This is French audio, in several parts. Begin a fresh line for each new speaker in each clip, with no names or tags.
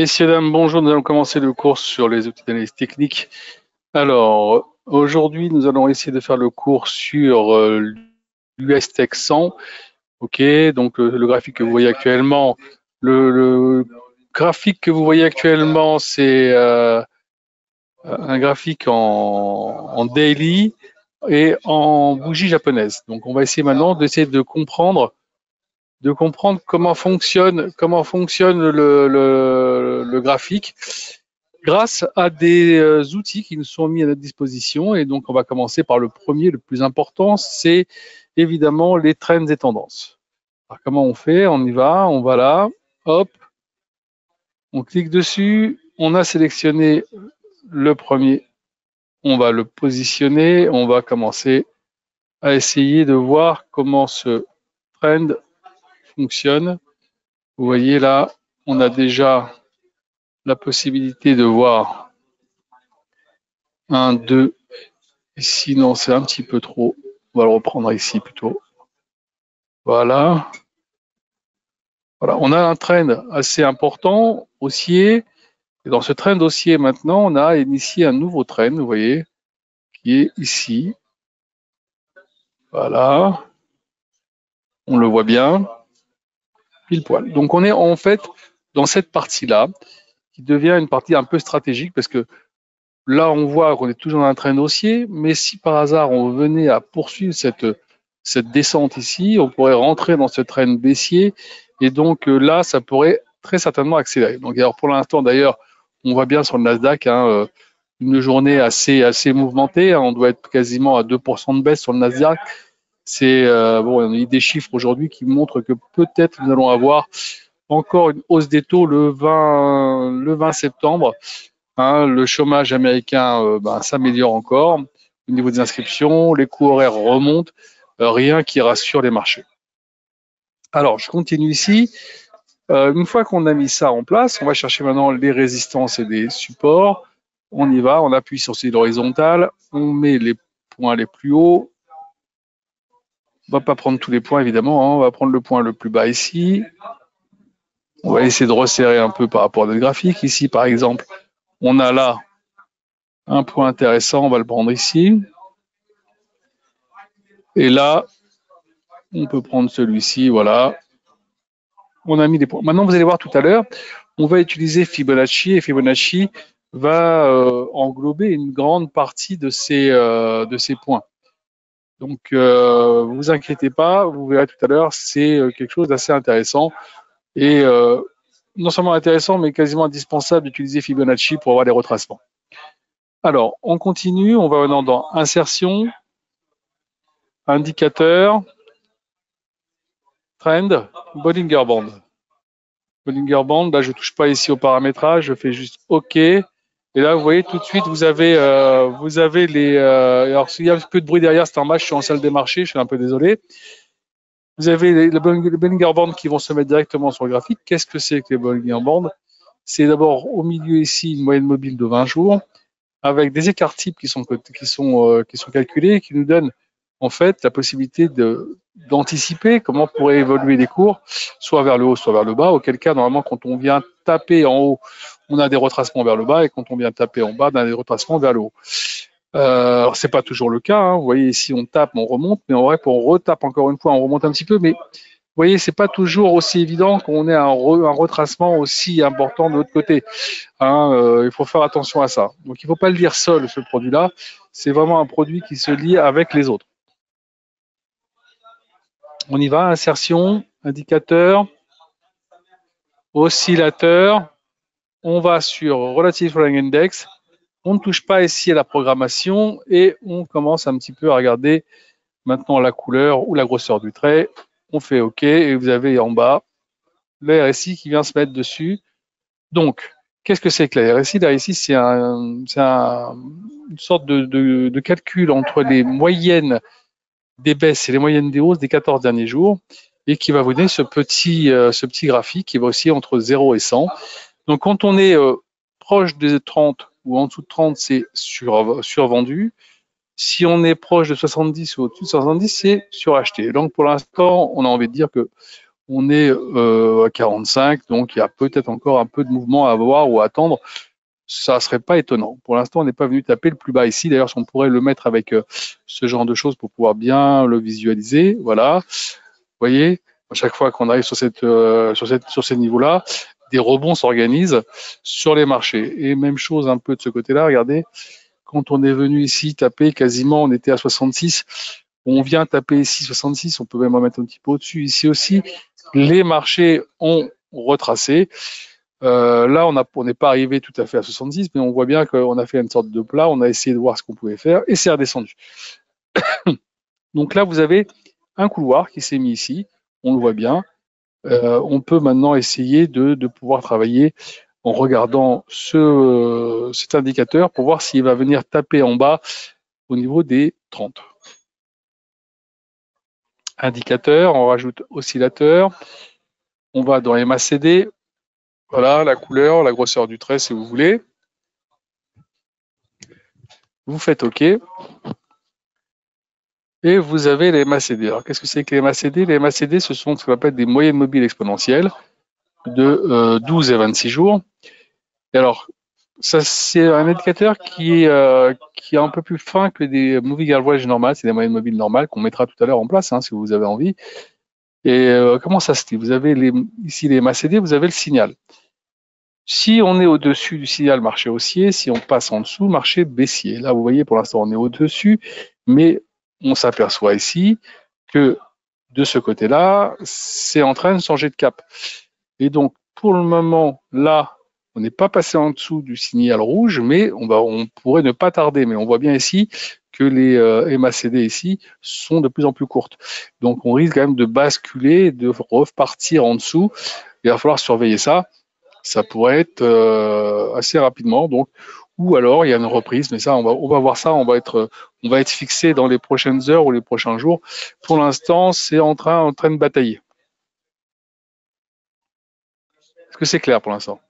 Messieurs, dames, bonjour. Nous allons commencer le cours sur les outils d'analyse technique. Alors, aujourd'hui, nous allons essayer de faire le cours sur l'US Tech 100. OK, donc le graphique que vous voyez actuellement, le graphique que vous voyez actuellement, c'est un graphique en daily et en bougie japonaise. Donc, on va essayer maintenant d'essayer de comprendre comment fonctionne le graphique grâce à des outils qui nous sont mis à notre disposition. Et donc, on va commencer par le premier, le plus important, c'est évidemment les trends et tendances. Alors, comment on fait? On y va, on va là, hop, on clique dessus, on a sélectionné le premier, on va le positionner, on va commencer à essayer de voir comment ce trend fonctionne. Vous voyez là, on a déjà la possibilité de voir 1, 2, ici non, c'est un petit peu trop. On va le reprendre ici plutôt. Voilà. Voilà, on a un trend assez important, haussier. Et dans ce trend haussier, maintenant, on a initié un nouveau trend, vous voyez, qui est ici. Voilà. On le voit bien. Pile poil. Donc, on est en fait dans cette partie-là, qui devient une partie un peu stratégique, parce que là, on voit qu'on est toujours dans un trend haussier, mais si par hasard on venait à poursuivre cette descente ici, on pourrait rentrer dans ce trend baissier, et donc là, ça pourrait très certainement accélérer. Donc, alors pour l'instant, d'ailleurs, on voit bien sur le Nasdaq, une journée assez mouvementée, on doit être quasiment à 2% de baisse sur le Nasdaq. C'est bon, on a eu des chiffres aujourd'hui qui montrent que peut-être nous allons avoir encore une hausse des taux le 20 septembre. Le chômage américain s'améliore encore au niveau des inscriptions, les coûts horaires remontent, rien qui rassure les marchés. Alors, je continue ici. Une fois qu'on a mis ça en place, on va chercher maintenant les résistances et les supports. On y va, on appuie sur l'horizontale, on met les points les plus hauts. On ne va pas prendre tous les points évidemment, on va prendre le point le plus bas ici. On va essayer de resserrer un peu par rapport à notre graphique. Ici, par exemple, on a là un point intéressant, on va le prendre ici. Et là, on peut prendre celui-ci, voilà. On a mis des points. Maintenant, vous allez voir tout à l'heure, on va utiliser Fibonacci et Fibonacci va englober une grande partie de ces points. Donc, vous inquiétez pas, vous verrez tout à l'heure, c'est quelque chose d'assez intéressant et non seulement intéressant, mais quasiment indispensable d'utiliser Fibonacci pour avoir les retracements. Alors, on continue, on va maintenant dans Insertion, Indicateur, Trend, Bollinger Band. Bollinger Band, là je ne touche pas ici au paramétrage, je fais juste OK. Et là, vous voyez tout de suite, vous avez les. Alors, s'il y a un peu de bruit derrière, c'est normal, je suis en salle des marchés, je suis un peu désolé. Vous avez les Bollinger Bands qui vont se mettre directement sur le graphique. Qu'est-ce que c'est que les Bollinger Bands? C'est d'abord au milieu ici une moyenne mobile de 20 jours avec des écarts types qui sont calculés et qui nous donnent en fait la possibilité d'anticiper comment pourraient évoluer les cours, soit vers le haut, soit vers le bas, auquel cas, normalement, quand on vient taper en haut, on a des retracements vers le bas, et quand on vient taper en bas, on a des retracements vers le haut. Alors, c'est pas toujours le cas, vous voyez, ici, on tape, on remonte, mais en vrai, quand on retape encore une fois, on remonte un petit peu, mais vous voyez, c'est pas toujours aussi évident qu'on ait un retracement aussi important de l'autre côté. Il faut faire attention à ça. Donc, il ne faut pas le lire seul, ce produit-là. C'est vraiment un produit qui se lie avec les autres. On y va, insertion, indicateur, oscillateur. On va sur Relative Following Index. On ne touche pas ici à la programmation et on commence un petit peu à regarder maintenant la couleur ou la grosseur du trait. On fait OK et vous avez en bas le RSI qui vient se mettre dessus. Donc, qu'est-ce que c'est que la RSI? La RSI, c'est une sorte de calcul entre les moyennes des baisses et les moyennes des hausses des 14 derniers jours et qui va vous donner ce petit graphique qui va aussi entre 0 et 100. Donc, quand on est proche des 30 ou en dessous de 30, c'est survendu. Si on est proche de 70 ou au-dessus de 70, c'est suracheté. Donc, pour l'instant, on a envie de dire que on est à 45, donc il y a peut-être encore un peu de mouvement à avoir ou à attendre. Ça serait pas étonnant. Pour l'instant, on n'est pas venu taper le plus bas ici. D'ailleurs, on pourrait le mettre avec ce genre de choses pour pouvoir bien le visualiser. Voilà. Vous voyez, à chaque fois qu'on arrive sur ces niveaux-là, des rebonds s'organisent sur les marchés. Et même chose un peu de ce côté-là. Regardez, quand on est venu ici taper quasiment, on était à 66. On vient taper ici 66. On peut même en mettre un petit peu au-dessus ici aussi. Les marchés ont retracé. Là, on n'est pas arrivé tout à fait à 70, mais on voit bien qu'on a fait une sorte de plat. On a essayé de voir ce qu'on pouvait faire et c'est redescendu. Donc là, vous avez un couloir qui s'est mis ici. On le voit bien. On peut maintenant essayer de pouvoir travailler en regardant cet indicateur pour voir s'il va venir taper en bas au niveau des 30. Indicateur, on rajoute oscillateur. On va dans MACD. Voilà, la couleur, la grosseur du trait, si vous voulez. Vous faites OK. Et vous avez les MACD. Alors, qu'est-ce que c'est que les MACD? Les MACD, ce sont ce qu'on appelle des moyennes mobiles exponentielles de 12 et 26 jours. Et alors, ça, c'est un indicateur qui est un peu plus fin que des moving average normales. C'est des moyennes mobiles normales qu'on mettra tout à l'heure en place, hein, si vous avez envie. Et comment ça se dit? Vous avez ici les MACD, vous avez le signal. Si on est au-dessus du signal, marché haussier. Si on passe en dessous, marché baissier. Là, vous voyez, pour l'instant, on est au-dessus, mais on s'aperçoit ici que de ce côté-là, c'est en train de changer de cap. Et donc, pour le moment, là, on n'est pas passé en dessous du signal rouge, mais on pourrait ne pas tarder. Mais on voit bien ici que les MACD ici sont de plus en plus courtes. Donc, on risque quand même de basculer, de repartir en dessous. Il va falloir surveiller ça. Ça pourrait être assez rapidement. Donc, ou alors il y a une reprise, mais ça, on va voir ça. On va être fixé dans les prochaines heures ou les prochains jours. Pour l'instant, c'est en train de batailler. Est-ce que c'est clair pour l'instant?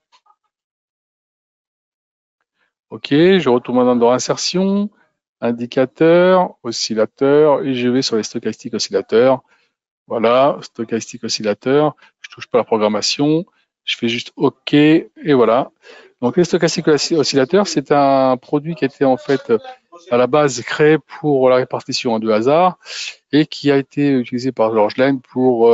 Ok, je retourne maintenant dans insertion, indicateur, oscillateur, et je vais sur les stochastiques oscillateurs. Voilà, stochastique oscillateur. Je touche pas à la programmation. Je fais juste OK et voilà. Donc les stochastiques oscillateurs, c'est un produit qui était en fait à la base créé pour la répartition de hasard et qui a été utilisé par George Lane pour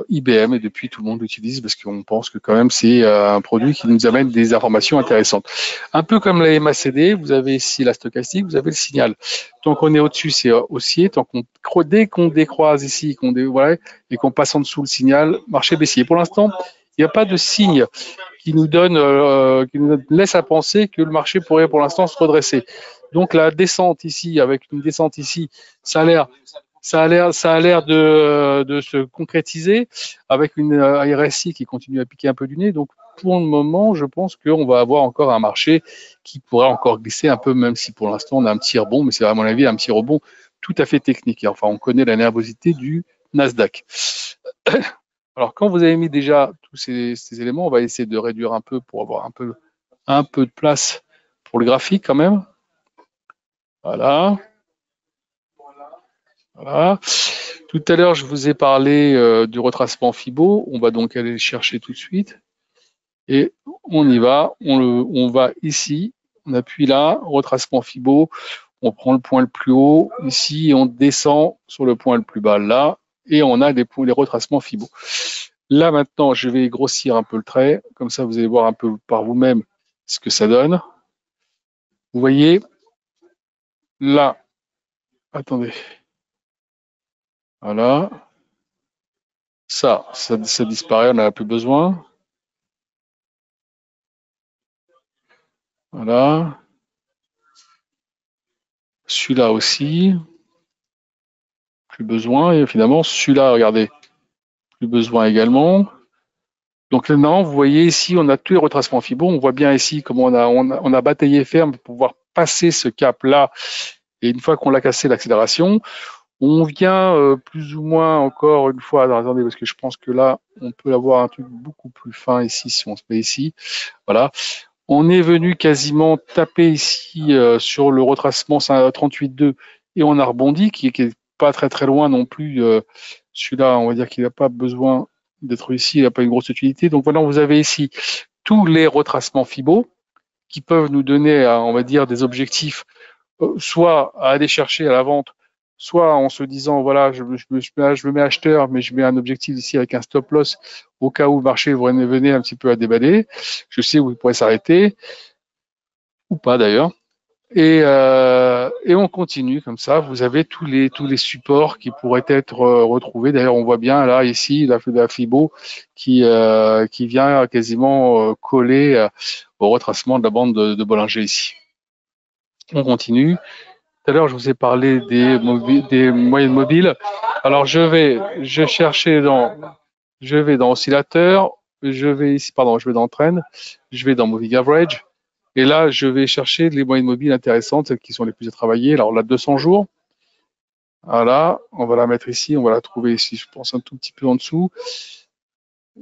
IBM et depuis tout le monde l'utilise parce qu'on pense que quand même c'est un produit qui nous amène des informations intéressantes. Un peu comme la MACD, vous avez ici la stochastique, vous avez le signal. Tant qu'on est au-dessus, c'est haussier. Dès qu'on décroise ici, voilà, et qu'on passe en dessous le signal, marché baissier. Pour l'instant, il n'y a pas de signe qui nous laisse à penser que le marché pourrait pour l'instant se redresser. Donc la descente ici, avec une descente ici, ça a l'air de se concrétiser avec une RSI qui continue à piquer un peu du nez. Donc, pour le moment, je pense qu'on va avoir encore un marché qui pourra encore glisser un peu, même si pour l'instant, on a un petit rebond, mais c'est à mon avis un petit rebond tout à fait technique. Enfin, on connaît la nervosité du Nasdaq. Alors, quand vous avez mis déjà tous ces éléments, on va essayer de réduire un peu pour avoir un peu de place pour le graphique quand même. Voilà. Voilà. Tout à l'heure, je vous ai parlé du retracement Fibo. On va donc aller le chercher tout de suite. Et on y va. On va ici. On appuie là. Retracement Fibo. On prend le point le plus haut. Ici, on descend sur le point le plus bas là. Et on a les retracements Fibo. Là, maintenant, je vais grossir un peu le trait. Comme ça, vous allez voir un peu par vous-même ce que ça donne. Vous voyez, là, attendez. Voilà. Ça disparaît, on n'en a plus besoin. Voilà. Celui-là aussi. Plus besoin. Et finalement, celui-là, regardez, plus besoin également. Donc maintenant, vous voyez ici, on a tous les retracements Fibo. On voit bien ici comment on a bataillé ferme pour pouvoir passer ce cap-là. Et une fois qu'on l'a cassé, l'accélération, on vient plus ou moins encore une fois. Alors, attendez, parce que je pense que là, on peut avoir un truc beaucoup plus fin ici si on se met ici. Voilà. On est venu quasiment taper ici sur le retracement 38.2 et on a rebondi, qui est pas très loin non plus. Celui-là, on va dire qu'il n'a pas besoin d'être ici, il n'a pas une grosse utilité. Donc voilà, vous avez ici tous les retracements Fibo qui peuvent nous donner, on va dire, des objectifs, soit à aller chercher à la vente, soit en se disant, voilà, je me mets acheteur, mais je mets un objectif ici avec un stop loss au cas où le marché venait un petit peu à déballer. Je sais où il pourrait s'arrêter, ou pas d'ailleurs. Et on continue comme ça. Vous avez tous les supports qui pourraient être retrouvés. D'ailleurs, on voit bien là ici la Fibo qui vient quasiment coller au retracement de la bande de Bollinger ici. On continue. Tout à l'heure, je vous ai parlé des moyennes mobiles. Alors, je vais dans oscillateur. Je vais dans trend. Je vais dans moving average. Et là, je vais chercher les moyennes mobiles intéressantes, celles qui sont les plus à travailler. Alors, la 200 jours, voilà, on va la mettre ici, on va la trouver ici, je pense un tout petit peu en dessous.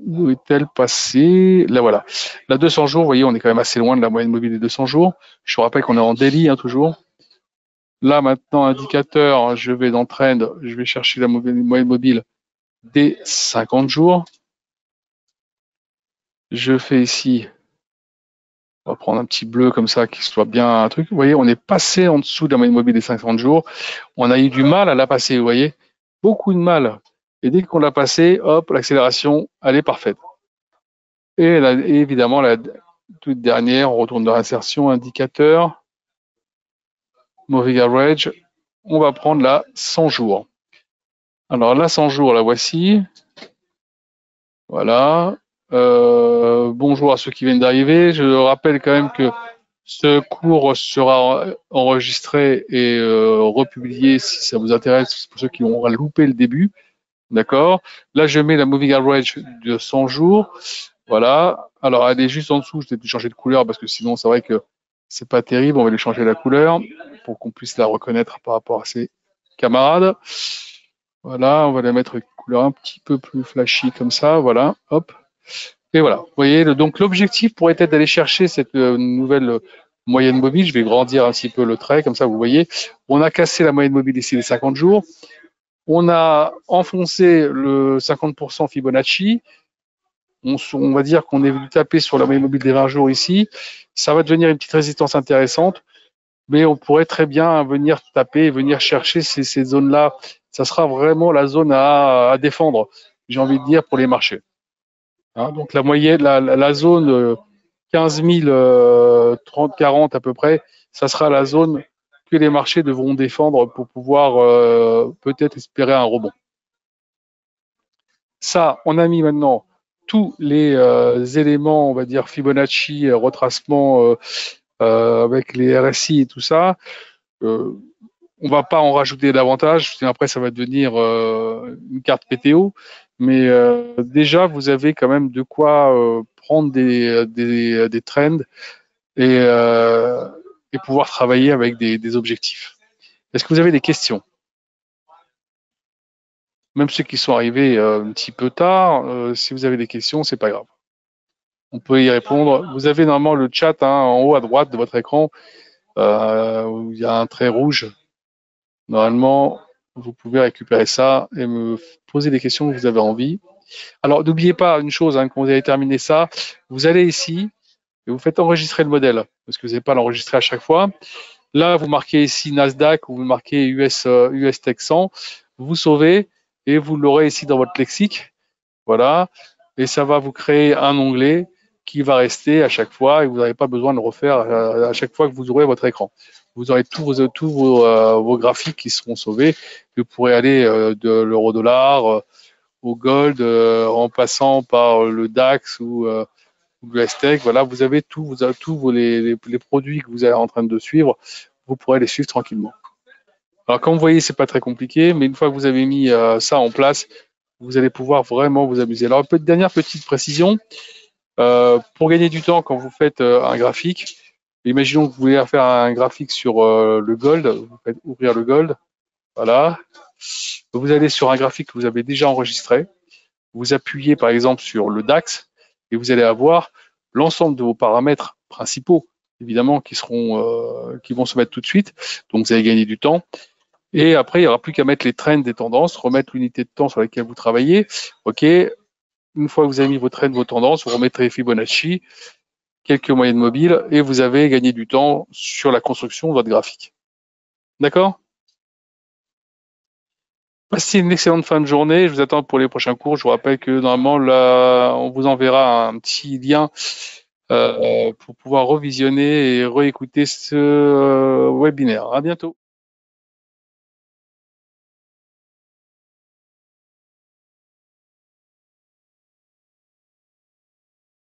Où est-elle passée? Là, voilà. La 200 jours, vous voyez, on est quand même assez loin de la moyenne mobile des 200 jours. Je vous rappelle qu'on est en daily, toujours. Là, maintenant, indicateur, je vais dans trend, je vais chercher la moyenne mobile des 50 jours. Je fais ici, on va prendre un petit bleu comme ça, qui soit bien un truc. Vous voyez, on est passé en dessous de la moyenne mobile des 50 jours. On a eu du mal à la passer, vous voyez, beaucoup de mal. Et dès qu'on l'a passé, hop, l'accélération, elle est parfaite. Et évidemment, la toute dernière, on retourne dans l'insertion, indicateur, moving average. On va prendre la 100 jours. Alors, la 100 jours, la voici. Voilà. Bonjour à ceux qui viennent d'arriver. Je rappelle quand même que ce cours sera enregistré et republié si ça vous intéresse, pour ceux qui ont loupé le début. D'accord. Là, je mets la moving average de 100 jours. Voilà. Alors, elle est juste en dessous. Je vais changer de couleur parce que sinon, c'est vrai que c'est pas terrible. On va lui changer la couleur pour qu'on puisse la reconnaître par rapport à ses camarades. Voilà. On va la mettre une couleur un petit peu plus flashy comme ça. Voilà. Hop. Et voilà. Vous voyez, donc l'objectif pourrait être d'aller chercher cette nouvelle moyenne mobile. Je vais grandir un petit peu le trait, comme ça vous voyez. On a cassé la moyenne mobile ici des 50 jours. On a enfoncé le 50% Fibonacci. On va dire qu'on est venu taper sur la moyenne mobile des 20 jours ici. Ça va devenir une petite résistance intéressante, mais on pourrait très bien venir taper, venir chercher ces zones-là. Ça sera vraiment la zone à défendre, j'ai envie de dire, pour les marchés. Hein, donc la moyenne, la zone 15 000, 30, 40 à peu près, ça sera la zone que les marchés devront défendre pour pouvoir peut-être espérer un rebond. Ça, on a mis maintenant tous les éléments, on va dire Fibonacci, retracement avec les RSI et tout ça. On va pas en rajouter davantage, après ça va devenir une carte PTO, mais déjà vous avez quand même de quoi prendre des trends et pouvoir travailler avec des objectifs. Est-ce que vous avez des questions? Même ceux qui sont arrivés un petit peu tard, si vous avez des questions, c'est pas grave. On peut y répondre. Vous avez normalement le chat en haut à droite de votre écran où il y a un trait rouge. Normalement, vous pouvez récupérer ça et me poser des questions que vous avez envie. Alors, n'oubliez pas une chose, quand vous avez terminé ça, vous allez ici et vous faites enregistrer le modèle, parce que vous n'allez pas l'enregistrer à chaque fois. Là, vous marquez ici Nasdaq ou vous marquez US Tech 100, vous sauvez et vous l'aurez ici dans votre lexique. Voilà. Et ça va vous créer un onglet qui va rester à chaque fois et vous n'avez pas besoin de le refaire à chaque fois que vous ouvrez votre écran. Vous aurez tous vos graphiques qui seront sauvés. Vous pourrez aller de l'euro-dollar au gold en passant par le DAX ou le STEC. Voilà, vous avez tous les produits que vous êtes en train de suivre. Vous pourrez les suivre tranquillement. Alors, comme vous voyez, c'est pas très compliqué, mais une fois que vous avez mis ça en place, vous allez pouvoir vraiment vous amuser. Alors, dernière petite précision, pour gagner du temps quand vous faites un graphique, imaginons que vous voulez faire un graphique sur le gold, vous faites ouvrir le gold, voilà. Vous allez sur un graphique que vous avez déjà enregistré, vous appuyez par exemple sur le DAX et vous allez avoir l'ensemble de vos paramètres principaux, évidemment, qui vont se mettre tout de suite, donc vous allez gagner du temps. Et après, il n'y aura plus qu'à mettre les trends des tendances, remettre l'unité de temps sur laquelle vous travaillez. OK. Une fois que vous avez mis vos trends, vos tendances, vous remettrez Fibonacci, quelques moyennes mobiles, et vous avez gagné du temps sur la construction de votre graphique. D'accord? Passez une excellente fin de journée. Je vous attends pour les prochains cours. Je vous rappelle que normalement, là, on vous enverra un petit lien pour pouvoir revisionner et réécouter ce webinaire. À bientôt.